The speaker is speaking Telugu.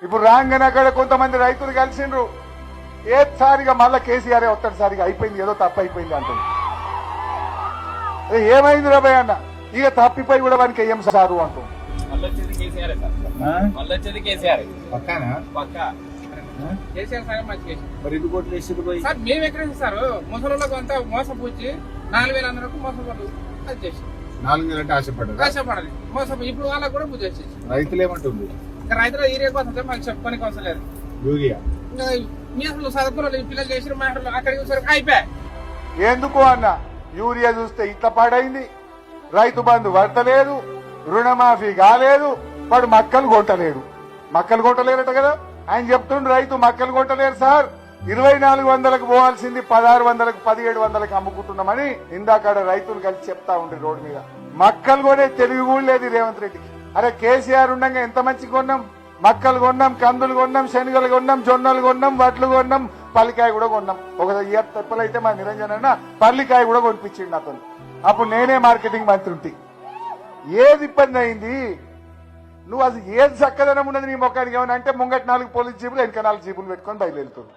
ఇప్పుడు రాగానే అక్కడ కొంతమంది రైతులు కలిసిండ్రు ఏసారిగా మళ్ళా కేసీఆర్ వస్తాడు సారిగా అయిపోయింది ఏదో తప్పు అయిపోయింది అంటుంది. ఏమైంది రాబోయ్ అన్న ఇక తప్పిపోయి కూడా వానికి ఏం సారు అంటుంది. మరి ఎందుకు ఓట్లు వేసి సార్ మేము ఎక్కడ సార్ ముసలిళ్ళకు అంతా మోసపూచి 4,000 అందరకు మోసపడు అది చేసి 4,000 అంటే ఆశపడ్డారు. ఆశపడాలి మోసం ఇప్పుడు వాళ్ళకు కూడా బుద్ధి వచ్చేసి రైతులు ఏమంటుంది రైతులు ఏరియా కోసం మాకు చెప్పుకోనికి అవసరం లేదు. యూరియా ఇంకా మీ అసలు చదువుకున్న పిల్లలు చేసిన మాటలు అక్కడికి వచ్చారు అయిపోయాయి. ఎందుకు అన్న యూరియా చూస్తే ఇట్లా పాడైంది, రైతు బంధు పడతలేదు, రుణమాఫీ కాలేదు, వాడు మక్కలు కొట్టలేడు. మక్కలు కొట్టలేరట కదా ఆయన చెప్తుండ్రు, రైతు మక్కలు కొట్టలేరు సార్, 2,400కు పోవాల్సింది 1,600కు 1,700కు అమ్ముకుంటున్నామని ఇందాక రైతులు కలిసి చెప్తా ఉండ్రి రోడ్డు మీద. మక్కలు కొనే తెలివి కూడా లేదు రేవంత్ రెడ్డికి. అరే కేసీఆర్ ఉండగా ఎంత మంచి కొన్నాం, మక్కలు కొన్నాం, కందులు కొన్నాం, శనగలు కొన్నాం, జొన్నలు కొన్నాం, వడ్లు కొన్నాం, పల్లికాయ కూడా కొన్నాం. ఒక తెప్పలైతే మా నిరంజన్ అన్న పల్లికాయ కూడా కొనిపించిండు అతను. అప్పుడు నేనే మార్కెటింగ్ మంత్రి ఉంటే ఏది ఇబ్బంది అయింది. నువ్వు అది ఏది చక్కదనం ఉన్నది నీ మొక్కానికి ఏమన్నా అంటే ముంగట 4 పోలీస్ జీపులు వెనక 4 జీపులు పెట్టుకొని బయలుదేరుతుంది.